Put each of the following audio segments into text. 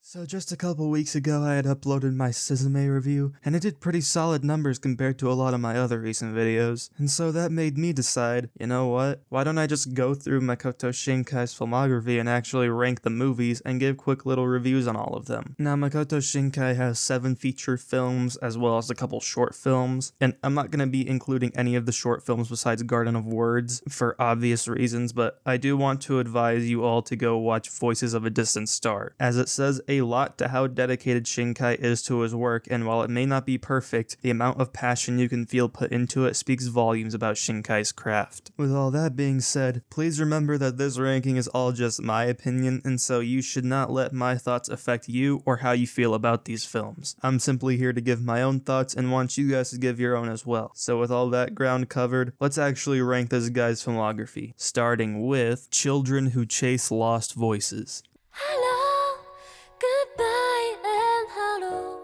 So just a couple weeks ago I had uploaded my Suzume review, and it did pretty solid numbers compared to a lot of my other recent videos, and so that made me decide, you know what, why don't I just go through Makoto Shinkai's filmography and actually rank the movies and give quick little reviews on all of them. Now Makoto Shinkai has 7 feature films as well as a couple short films, and I'm not going to be including any of the short films besides Garden of Words for obvious reasons, but I do want to advise you all to go watch Voices of a Distant Star, as it says a lot to how dedicated Shinkai is to his work, and while it may not be perfect, the amount of passion you can feel put into it speaks volumes about Shinkai's craft. With all that being said, please remember that this ranking is all just my opinion, and so you should not let my thoughts affect you or how you feel about these films. I'm simply here to give my own thoughts and want you guys to give your own as well. So with all that ground covered, let's actually rank this guy's filmography, starting with Children Who Chase Lost Voices. Hello, goodbye, and hello.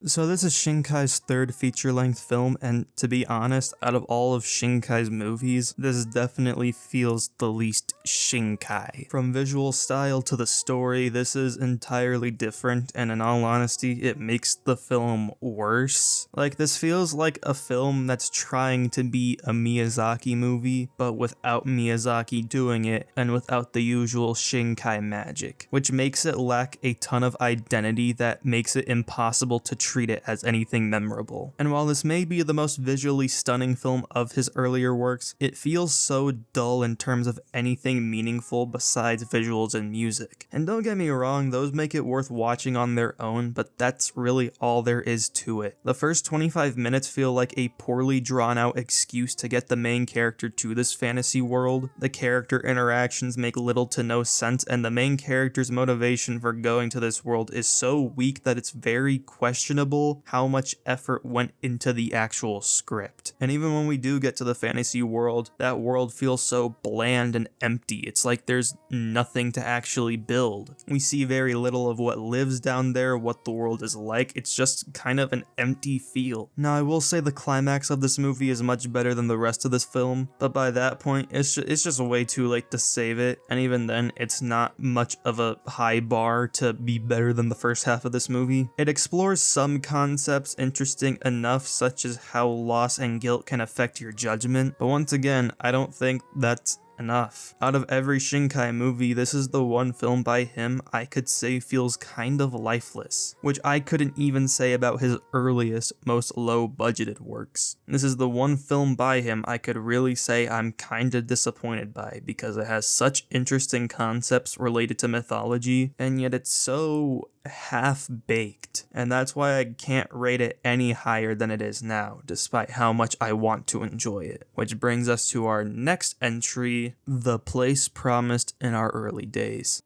So this is Shinkai's 3rd feature-length film, and to be honest, out of all of Shinkai's movies, this definitely feels the least Shinkai. From visual style to the story, this is entirely different, and in all honesty, it makes the film worse. Like, this feels like a film that's trying to be a Miyazaki movie, but without Miyazaki doing it, and without the usual Shinkai magic, which makes it lack a ton of identity that makes it impossible to treat it as anything memorable. And while this may be the most visually stunning film of his earlier works, it feels so dull in terms of anything meaningful besides visuals and music. And don't get me wrong, those make it worth watching on their own, but that's really all there is to it. The first 25 minutes feel like a poorly drawn out excuse to get the main character to this fantasy world. The character interactions make little to no sense, and the main character's motivation for going to this world is so weak that it's very questionable how much effort went into the actual script. And even when we do get to the fantasy world, that world feels so bland and empty. It's like there's nothing to actually build. We see very little of what lives down there, what the world is like. It's just kind of an empty feel. Now I will say the climax of this movie is much better than the rest of this film, but by that point it's just way too late to save it, and even then it's not much of a high bar to be better than the first half of this movie. It explores some concepts interesting enough, such as how loss and guilt can affect your judgment, but once again, I don't think that's enough. Out of every Shinkai movie, this is the one film by him I could say feels kind of lifeless, which I couldn't even say about his earliest, most low-budgeted works. This is the one film by him I could really say I'm kinda disappointed by, because it has such interesting concepts related to mythology, and yet it's so half-baked, and that's why I can't rate it any higher than it is now, despite how much I want to enjoy it. Which brings us to our next entry, The Place Promised in Our Early Days.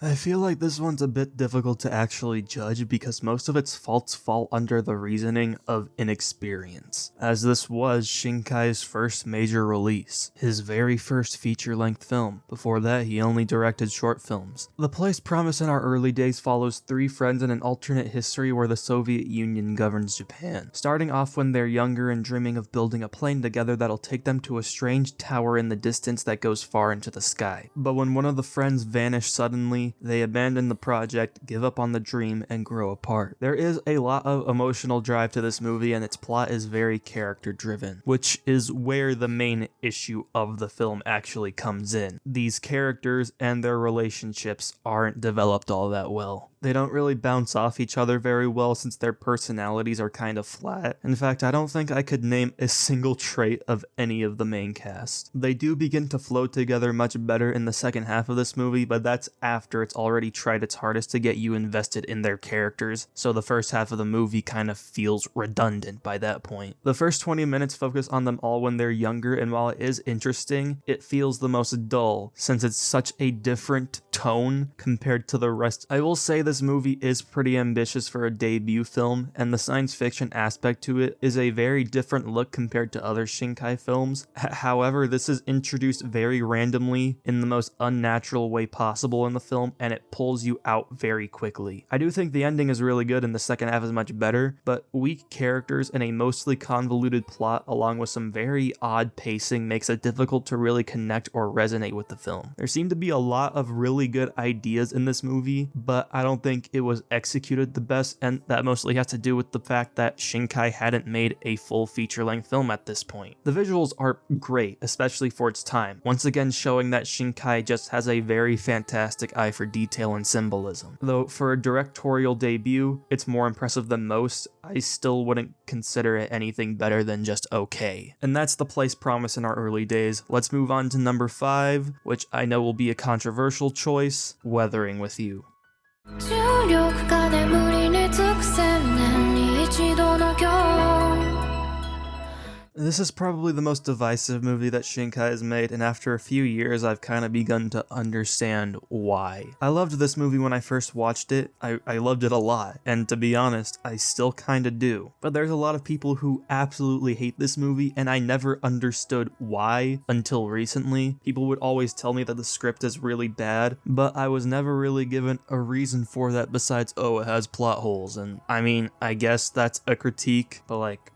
I feel like this one's a bit difficult to actually judge because most of its faults fall under the reasoning of inexperience, as this was Shinkai's first major release, his very first feature-length film. Before that, he only directed short films. The Place Promised in Our Early Days follows 3 friends in an alternate history where the Soviet Union governs Japan, starting off when they're younger and dreaming of building a plane together that'll take them to a strange tower in the distance that goes far into the sky. But when one of the friends vanished suddenly, they abandon the project, give up on the dream, and grow apart. There is a lot of emotional drive to this movie, and its plot is very character driven, which is where the main issue of the film actually comes in. These characters and their relationships aren't developed all that well. They don't really bounce off each other very well since their personalities are kind of flat. In fact, I don't think I could name a single trait of any of the main cast. They do begin to flow together much better in the second half of this movie, but that's after it's already tried its hardest to get you invested in their characters, so the first half of the movie kind of feels redundant by that point. The first 20 minutes focus on them all when they're younger, and while it is interesting, it feels the most dull, since it's such a different tone compared to the rest. I will say this movie is pretty ambitious for a debut film, and the science fiction aspect to it is a very different look compared to other Shinkai films. However, this is introduced very randomly in the most unnatural way possible in the film, and it pulls you out very quickly. I do think the ending is really good and the second half is much better, but weak characters and a mostly convoluted plot along with some very odd pacing makes it difficult to really connect or resonate with the film. There seem to be a lot of really good ideas in this movie, but I don't think it was executed the best, and that mostly has to do with the fact that Shinkai hadn't made a full feature-length film at this point. The visuals are great, especially for its time, once again showing that Shinkai just has a very fantastic eye for detail and symbolism. Though for a directorial debut, it's more impressive than most, I still wouldn't consider it anything better than just okay. And that's the place promised in our early days. Let's move on to number 5, which I know will be a controversial choice, Weathering with You. 重力下で無理に尽く千年に一度の今日 This is probably the most divisive movie that Shinkai has made, and after a few years I've kind of begun to understand why. I loved this movie when I first watched it, I loved it a lot, and to be honest, I still kinda do. But there's a lot of people who absolutely hate this movie, and I never understood why until recently. People would always tell me that the script is really bad, but I was never really given a reason for that besides, oh, it has plot holes, and I mean, I guess that's a critique, but like,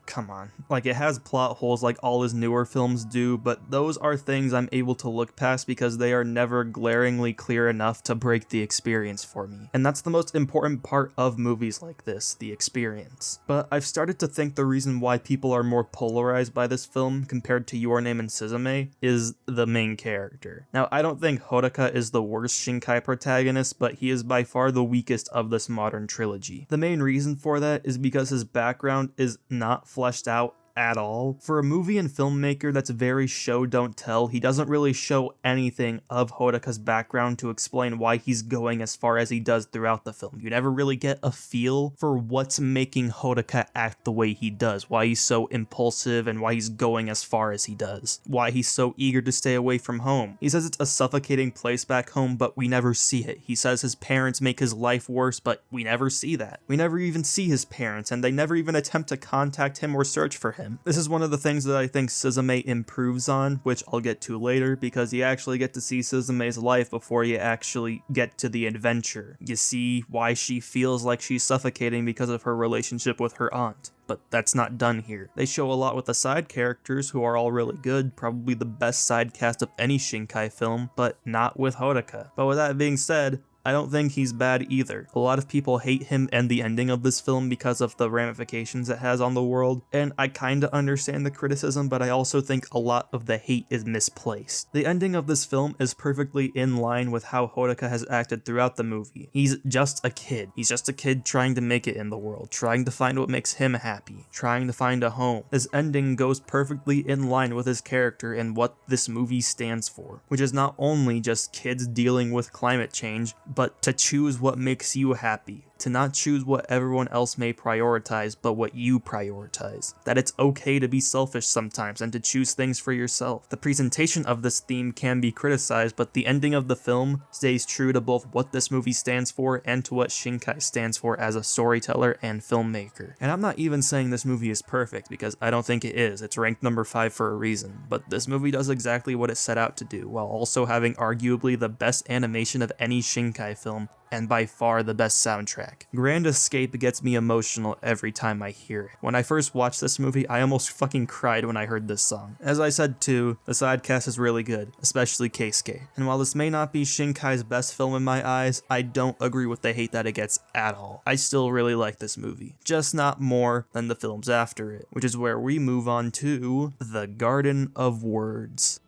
come on. Like, it has plot holes like all his newer films do, but those are things I'm able to look past because they are never glaringly clear enough to break the experience for me. And that's the most important part of movies like this, the experience. But I've started to think the reason why people are more polarized by this film compared to Your Name and Suzume is the main character. Now, I don't think Hodaka is the worst Shinkai protagonist, but he is by far the weakest of this modern trilogy. The main reason for that is because his background is not fleshed out at all. For a movie and filmmaker that's very show don't tell, he doesn't really show anything of Hodaka's background to explain why he's going as far as he does throughout the film. You never really get a feel for what's making Hodaka act the way he does, why he's so impulsive and why he's going as far as he does, why he's so eager to stay away from home. He says it's a suffocating place back home, but we never see it. He says his parents make his life worse, but we never see that. We never even see his parents, and they never even attempt to contact him or search for him. This is one of the things that I think Suzume improves on, which I'll get to later, because you actually get to see Suzume's life before you actually get to the adventure. You see why she feels like she's suffocating because of her relationship with her aunt. But that's not done here. They show a lot with the side characters who are all really good, probably the best side cast of any Shinkai film, but not with Hodaka. But with that being said, I don't think he's bad either. A lot of people hate him and the ending of this film because of the ramifications it has on the world, and I kinda understand the criticism, but I also think a lot of the hate is misplaced. The ending of this film is perfectly in line with how Hodaka has acted throughout the movie. He's just a kid. He's just a kid trying to make it in the world, trying to find what makes him happy, trying to find a home. His ending goes perfectly in line with his character and what this movie stands for, which is not only just kids dealing with climate change, but to choose what makes you happy. To not choose what everyone else may prioritize, but what you prioritize. That it's okay to be selfish sometimes and to choose things for yourself. The presentation of this theme can be criticized, but the ending of the film stays true to both what this movie stands for and to what Shinkai stands for as a storyteller and filmmaker. And I'm not even saying this movie is perfect, because I don't think it is. It's ranked number 5 for a reason. But this movie does exactly what it set out to do, while also having arguably the best animation of any Shinkai film, and by far the best soundtrack. Grand Escape gets me emotional every time I hear it. When I first watched this movie, I almost fucking cried when I heard this song. As I said too, the side cast is really good, especially Keisuke. And while this may not be Shinkai's best film in my eyes, I don't agree with the hate that it gets at all. I still really like this movie, just not more than the films after it, which is where we move on to The Garden of Words.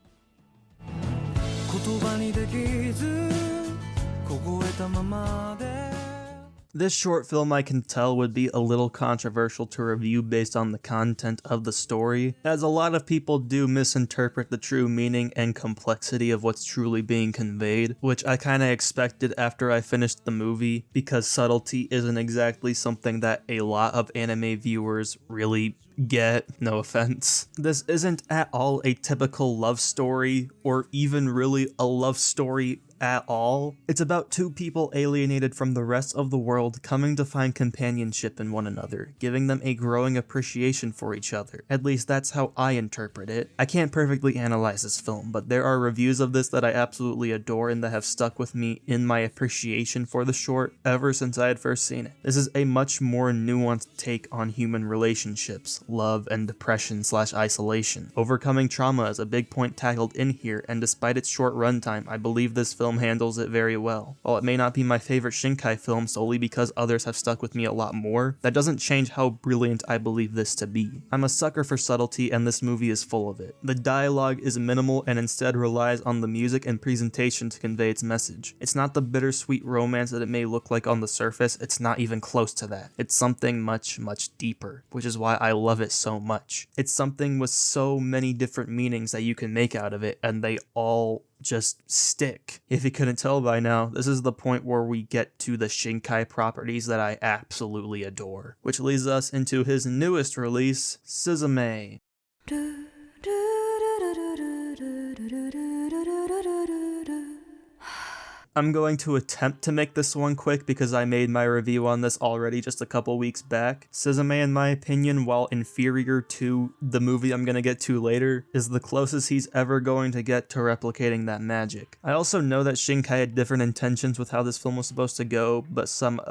This short film, I can tell, would be a little controversial to review based on the content of the story, as a lot of people do misinterpret the true meaning and complexity of what's truly being conveyed, which I kinda expected after I finished the movie, because subtlety isn't exactly something that a lot of anime viewers really get, no offense. This isn't at all a typical love story, or even really a love story at all. It's about two people alienated from the rest of the world coming to find companionship in one another, giving them a growing appreciation for each other. At least that's how I interpret it. I can't perfectly analyze this film, but there are reviews of this that I absolutely adore and that have stuck with me in my appreciation for the short ever since I had first seen it. This is a much more nuanced take on human relationships, love, and depression/isolation. Overcoming trauma is a big point tackled in here, and despite its short runtime, I believe this film handles it very well. While it may not be my favorite Shinkai film solely because others have stuck with me a lot more, that doesn't change how brilliant I believe this to be. I'm a sucker for subtlety, and this movie is full of it. The dialogue is minimal and instead relies on the music and presentation to convey its message. It's not the bittersweet romance that it may look like on the surface, it's not even close to that. It's something much, much deeper, which is why I love it so much. It's something with so many different meanings that you can make out of it, and they all just stick. If you couldn't tell by now, this is the point where we get to the Shinkai properties that I absolutely adore, which leads us into his newest release, Suzume. I'm going to attempt to make this one quick because I made my review on this already just a couple weeks back. Suzume, in my opinion, while inferior to the movie I'm going to get to later, is the closest he's ever going to get to replicating that magic. I also know that Shinkai had different intentions with how this film was supposed to go, but some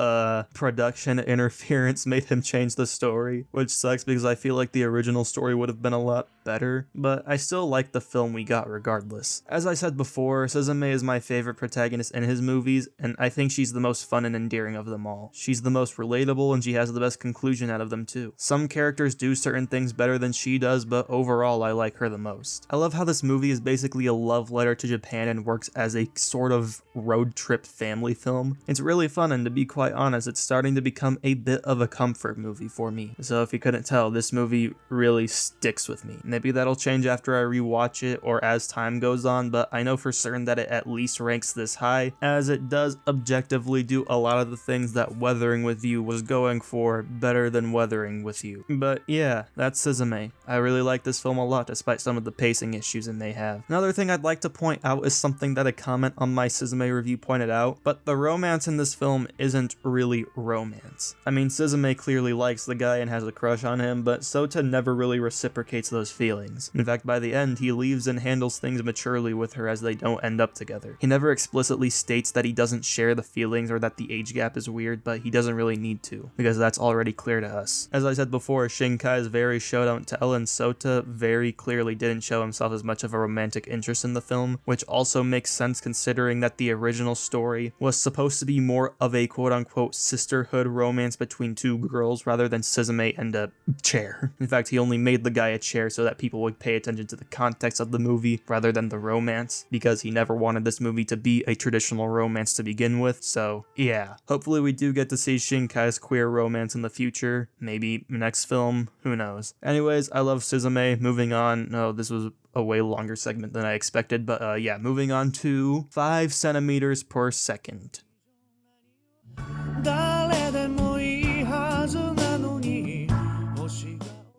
production interference made him change the story, which sucks because I feel like the original story would have been a lot better, but I still like the film we got regardless. As I said before, Suzume is my favorite protagonist in his movies, and I think she's the most fun and endearing of them all. She's the most relatable, and she has the best conclusion out of them too. Some characters do certain things better than she does, but overall I like her the most. I love how this movie is basically a love letter to Japan and works as a sort of road trip family film. It's really fun, and to be quite honest, it's starting to become a bit of a comfort movie for me. So if you couldn't tell, this movie really sticks with me. Maybe that'll change after I rewatch it or as time goes on, but I know for certain that it at least ranks this high, as it does objectively do a lot of the things that Weathering with You was going for better than Weathering with You. But yeah, that's Suzume. I really like this film a lot despite some of the pacing issues it may have. Another thing I'd like to point out is something that a comment on my Suzume review pointed out, but the romance in this film isn't really romance. I mean, Suzume clearly likes the guy and has a crush on him, but Sota never really reciprocates those feelings. In fact, by the end, he leaves and handles things maturely with her as they don't end up together. He never explicitly states that he doesn't share the feelings or that the age gap is weird, but he doesn't really need to, because that's already clear to us. As I said before, Shinkai is very show don't tell, and Sota very clearly didn't show himself as much of a romantic interest in the film, which also makes sense considering that the original story was supposed to be more of a quote-unquote sisterhood romance between two girls rather than Suzume and a chair. In fact, he only made the guy a chair so that people would pay attention to the context of the movie rather than the romance, because he never wanted this movie to be a traditional romance to begin with. So yeah, hopefully we do get to see Shinkai's queer romance in the future, maybe next film, who knows. Anyways, I love Suzume. Moving on. No, this was a way longer segment than I expected, but yeah, moving on to 5 centimeters per second.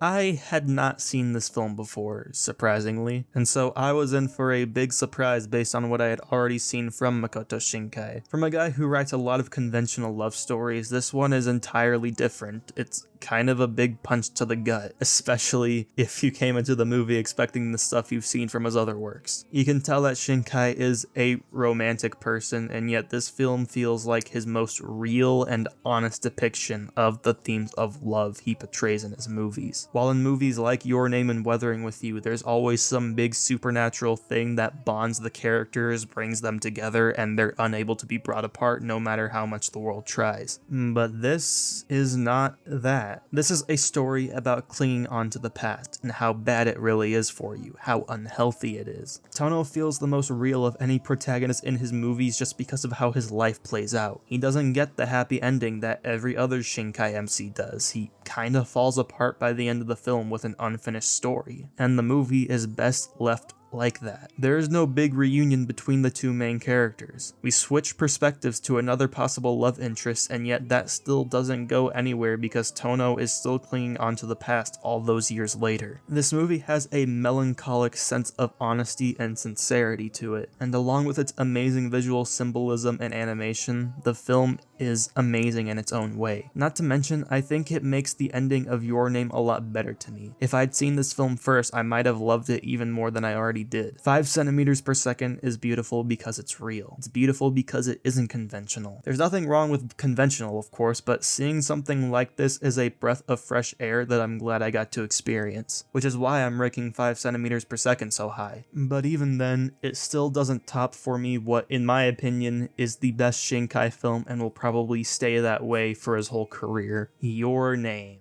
I had not seen this film before, surprisingly, and so I was in for a big surprise based on what I had already seen from Makoto Shinkai. From a guy who writes a lot of conventional love stories, this one is entirely different. It's kind of a big punch to the gut, especially if you came into the movie expecting the stuff you've seen from his other works. You can tell that Shinkai is a romantic person, and yet this film feels like his most real and honest depiction of the themes of love he portrays in his movies. While in movies like Your Name and Weathering with You, there's always some big supernatural thing that bonds the characters, brings them together, and they're unable to be brought apart no matter how much the world tries. But this is not that. This is a story about clinging on to the past and how bad it really is for you, how unhealthy it is. Tono feels the most real of any protagonist in his movies just because of how his life plays out. He doesn't get the happy ending that every other Shinkai MC does. He kinda falls apart by the end of the film with an unfinished story, and the movie is best left like that. There is no big reunion between the two main characters. We switch perspectives to another possible love interest, and yet that still doesn't go anywhere because Tono is still clinging onto the past all those years later. This movie has a melancholic sense of honesty and sincerity to it, and along with its amazing visual symbolism and animation, the film is amazing in its own way. Not to mention, I think it makes the ending of Your Name a lot better to me. If I'd seen this film first, I might have loved it even more than I already did. 5 centimeters per second is beautiful because it's real. It's beautiful because it isn't conventional. There's nothing wrong with conventional, of course, but seeing something like this is a breath of fresh air that I'm glad I got to experience, which is why I'm ranking 5 centimeters per second so high. But even then, it still doesn't top for me what, in my opinion, is the best Shinkai film and will probably stay that way for his whole career. Your Name.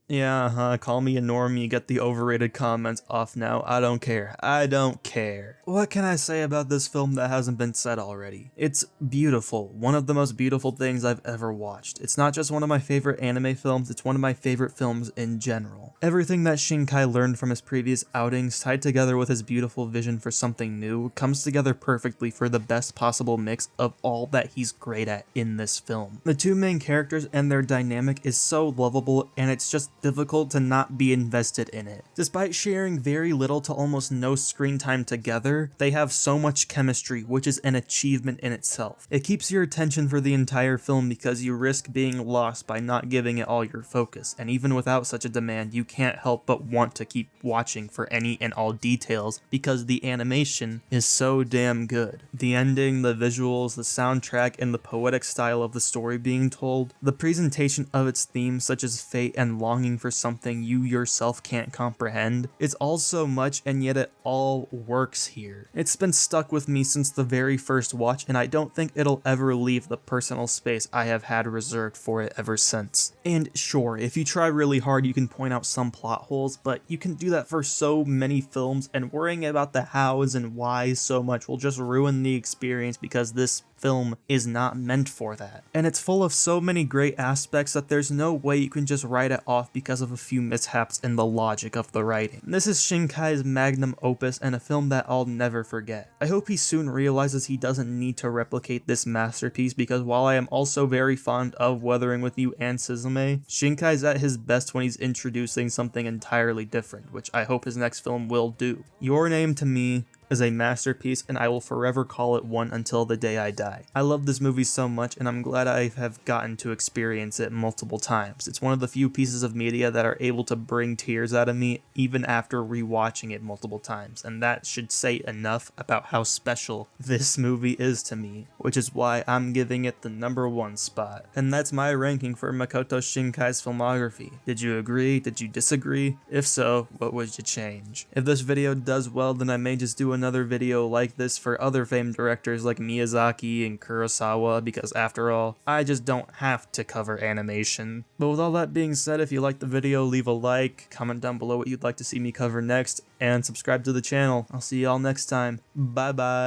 Yeah, call me a normie, get the overrated comments off now. I don't care. I don't care. What can I say about this film that hasn't been said already? It's beautiful. One of the most beautiful things I've ever watched. It's not just one of my favorite anime films, it's one of my favorite films in general. Everything that Shinkai learned from his previous outings, tied together with his beautiful vision for something new, comes together perfectly for the best possible mix of all that he's great at in this film. The two main characters and their dynamic is so lovable, and it's just difficult to not be invested in it. Despite sharing very little to almost no screen time together, they have so much chemistry, which is an achievement in itself. It keeps your attention for the entire film because you risk being lost by not giving it all your focus, and even without such a demand, you can't help but want to keep watching for any and all details because the animation is so damn good. The ending, the visuals, the soundtrack, and the poetic style of the story being told, the presentation of its themes such as fate and longing for something you yourself can't comprehend. It's all so much, and yet it all works here. It's been stuck with me since the very first watch, and I don't think it'll ever leave the personal space I have had reserved for it ever since. And sure, if you try really hard you can point out some plot holes, but you can do that for so many films, and worrying about the hows and whys so much will just ruin the experience because this film is not meant for that. And it's full of so many great aspects that there's no way you can just write it off because of a few mishaps in the logic of the writing. This is Shinkai's magnum opus and a film that I'll never forget. I hope he soon realizes he doesn't need to replicate this masterpiece because while I am also very fond of Weathering With You and Suzume, Shinkai's at his best when he's introducing something entirely different, which I hope his next film will do. Your Name to me is a masterpiece, and I will forever call it one until the day I die. I love this movie so much, and I'm glad I have gotten to experience it multiple times. It's one of the few pieces of media that are able to bring tears out of me even after rewatching it multiple times, and that should say enough about how special this movie is to me, which is why I'm giving it the #1 spot. And that's my ranking for Makoto Shinkai's filmography. Did you agree? Did you disagree? If so, what would you change? If this video does well, then I may just do another video like this for other famed directors like Miyazaki and Kurosawa, because after all, I just don't have to cover animation. But with all that being said, if you liked the video, leave a like, comment down below what you'd like to see me cover next, and subscribe to the channel. I'll see y'all next time. Bye bye.